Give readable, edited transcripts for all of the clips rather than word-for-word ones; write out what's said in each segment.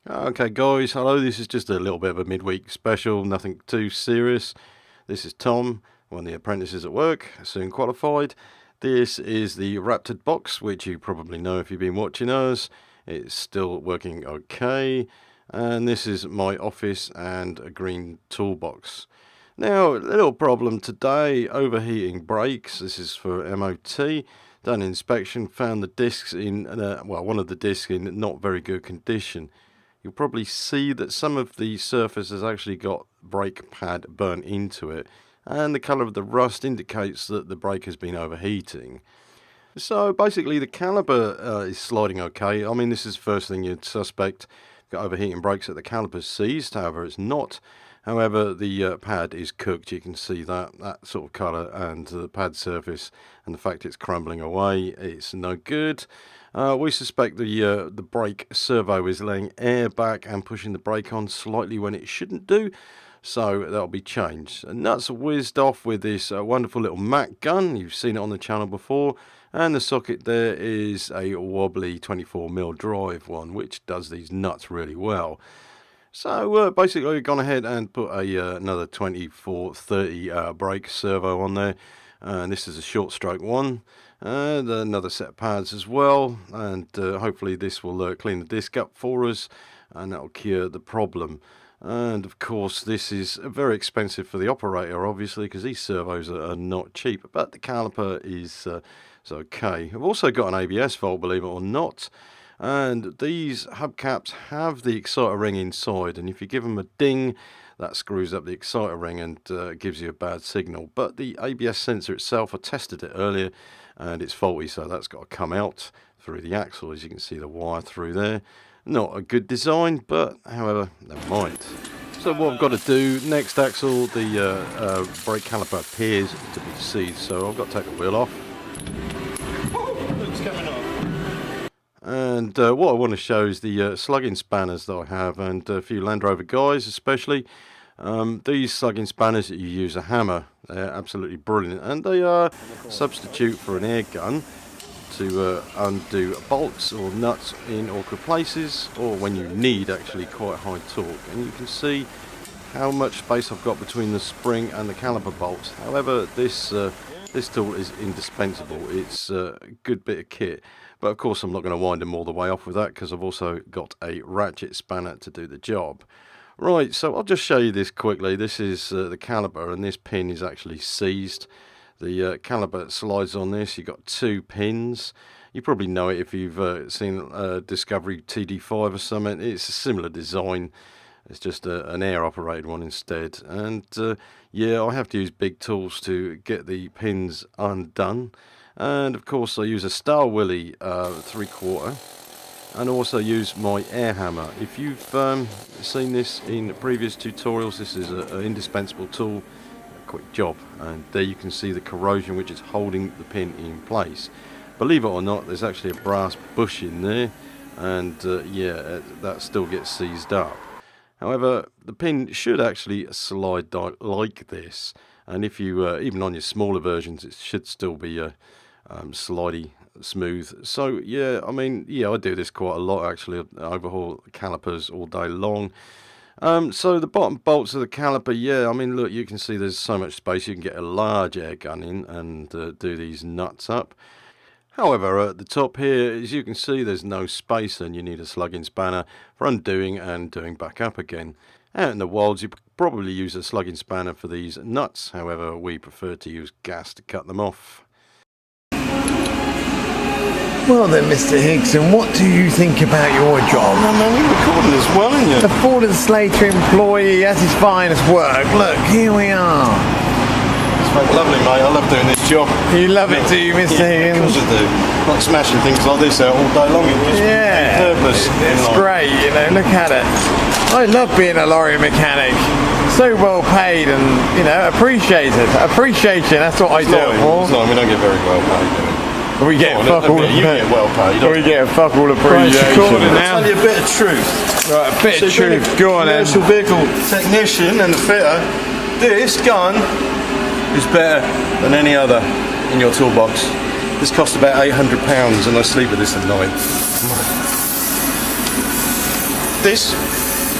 Okay guys, hello, this is just a little bit of a midweek special, nothing too serious. This is Tom, one of the apprentices at work, soon qualified. This is the Raptored box, which you probably know if you've been watching us. It's still working okay. And this is my office and a green toolbox. Now, a little problem today, overheating brakes. This is for MOT. Done inspection, found the discs in, one of the discs in not very good condition. You'll probably see that some of the surface has actually got brake pad burnt into it, and the colour of the rust indicates that the brake has been overheating. So basically the caliper is sliding okay. I mean, this is the first thing you'd suspect. Got overheating brakes at the caliper's seized, however it's not. However, the pad is cooked. You can see that sort of colour, and the pad surface and the fact it's crumbling away, it's no good. We suspect the brake servo is laying air back and pushing the brake on slightly when it shouldn't do, so that'll be changed. Nuts are whizzed off with this wonderful little Mac gun. You've seen it on the channel before, and the socket there is a wobbly 24mm drive one, which does these nuts really well. So basically we've gone ahead and put another 2430 brake servo on there, and this is a short stroke one, and another set of pads as well, and hopefully this will clean the disc up for us, and that will cure the problem. And of course this is very expensive for the operator, obviously, because these servos are not cheap, but the caliper is okay. I've also got an ABS fault, believe it or not. And these hubcaps have the exciter ring inside, and if you give them a ding, that screws up the exciter ring and gives you a bad signal. But the ABS sensor itself, I tested it earlier, and it's faulty, so that's got to come out through the axle. As you can see, the wire through there. Not a good design, but however, never mind. So what I've got to do, next axle, the brake caliper appears to be seized, so I've got to take the wheel off. It's coming off. And what I want to show is the slugging spanners that I have, and a few Land Rover guys especially. These slugging spanners that you use a hammer, they're absolutely brilliant, and they are substitute for an air gun to undo bolts or nuts in awkward places, or when you need actually quite high torque. And you can see how much space I've got between the spring and the caliper bolts. However, this tool is indispensable. It's a good bit of kit. But of course I'm not going to wind them all the way off with that, because I've also got a ratchet spanner to do the job. Right, so I'll just show you this quickly. This is the caliper, and this pin is actually seized. The caliper slides on this. You've got two pins. You probably know it if you've seen Discovery TD5 or something. It's a similar design. It's just an air operated one instead. And yeah, I have to use big tools to get the pins undone. And of course I use a Star Willy 3/4, and also use my air hammer. If you've seen this in previous tutorials, this is an indispensable tool, a quick job. And there you can see the corrosion which is holding the pin in place. Believe it or not, there's actually a brass bush in there, and yeah, that still gets seized up. However, the pin should actually slide like this, and if you even on your smaller versions, it should still be slidey smooth. So yeah, I mean, yeah, I do this quite a lot actually. I overhaul calipers all day long. So the bottom bolts of the caliper, yeah, I mean, look, you can see there's so much space. You can get a large air gun in and do these nuts up. However, at the top here, as you can see, there's no space, and you need a slugging spanner for undoing and doing back up again. Out in the wilds, you probably use a slugging spanner for these nuts. However, we prefer to use gas to cut them off. Well then, Mr. Higson, what do you think about your job? Oh, man, you're recording as well, aren't you? The Ford and Slater employee at his finest work. Look, here we are. It's very lovely, mate. I love doing this job. You love it, do you, Mr. Higgins? Of course I do. Like smashing things like this out all day long. It just purpose. It's great, you know, look at it. I love being a lorry mechanic. So well paid and, you know, appreciated. Appreciation, that's what I do it for. It's not, we don't get very well paid. We get fuck all you get well paid. We get fuck all appreciation. I'll tell you a bit of truth. Right, a bit of truth. Go on then. Commercial vehicle technician and the fitter, this gun is better than any other in your toolbox. This costs about £800 and I sleep with this at night. this.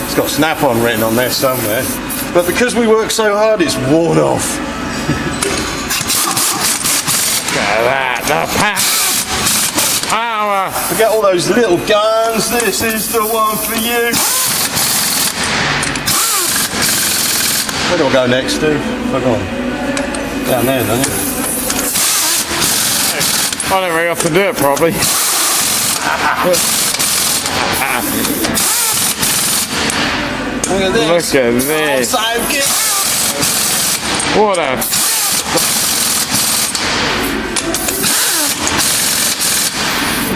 It's got Snap-on written on there somewhere. But because we work so hard, it's worn off. Look at that, the power. Forget all those little guns. This is the one for you. Where do I go next, Steve? Fuck on. Down there, don't you? I don't very often do it properly. Look at this. Look at this. Oh, so good. What a...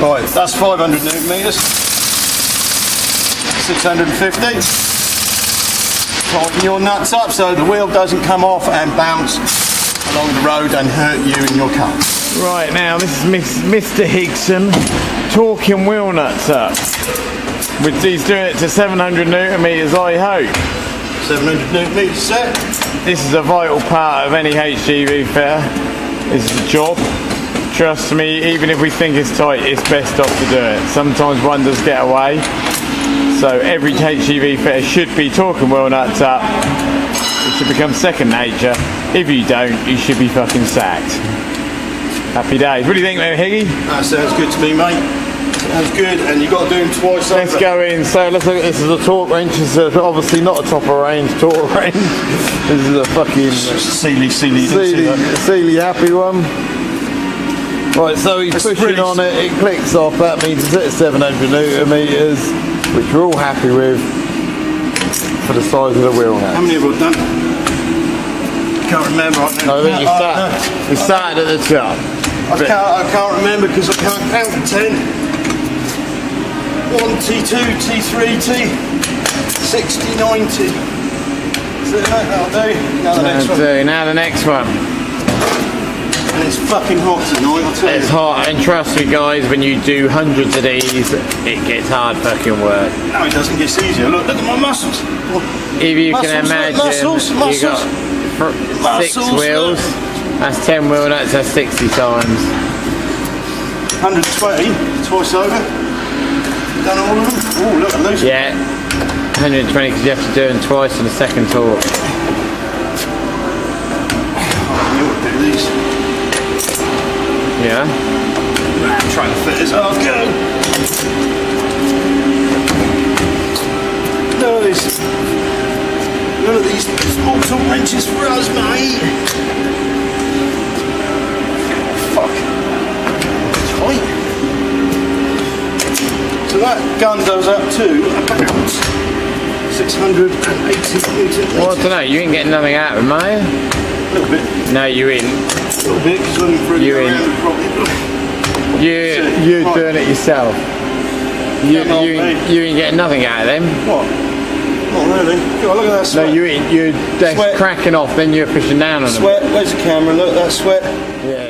Right, that's 500 newton meters. 650. Tighten your nuts up so the wheel doesn't come off and bounce along the road and hurt you in your car. Right, now this is Mr. Higson talking wheel nuts up. He's doing it to 700 newton meters, I hope. 700 newton meters set. This is a vital part of any HGV fitter. This is a job. Trust me, even if we think it's tight, it's best off to do it. Sometimes one does get away. So every HGV fitter should be talking wheel nuts up. It should become second nature. If you don't, you should be fucking sacked. Happy days. What do you think, mate, Higgy? That sounds good to me, mate. Sounds good, and you've got to do them twice over. Let's go in. So let's look at this as a torque wrench. This is obviously not a top of range torque wrench. This is a fucking Sealy happy one. Right, so he's pushing on it, it clicks off. That means it's at 700 newton meters, which we're all happy with for the size of the wheel now. How many have we done? Can't remember right now. I think we started at the top. I can't remember because I can't count to 10. 1, T2, T3, T60, 90. So that'll do. Now the next one. Now the next one. And it's fucking hot tonight, I'll tell you. It's hot, and trust me guys, when you do hundreds of these, it gets hard fucking work. No, it doesn't, get easier. Look at my muscles. If you can imagine, you got 6 wheels. That's 10 wheel nuts, that's 60 times. 120, twice over. Done all of them. Oh, look at those. Yeah, 120 because you have to do them twice on the second torque. Oh, you ought to do these. Yeah. I'm trying to fit this. Oh, go. None of these small torque wrenches for us, mate. Fuck. Tight. So that gun goes up to about 680 newton. Well, I don't know, you ain't getting nothing out of them, are you? A little bit. No, you ain't. A little bit, because I'm pretty You ain't. You're doing it yourself. You ain't getting nothing out of them. What? Not really. God, look at that sweat. No, you ain't. They're cracking off, then you're pushing down on them. Sweat, where's the camera? Look at that sweat. Yeah.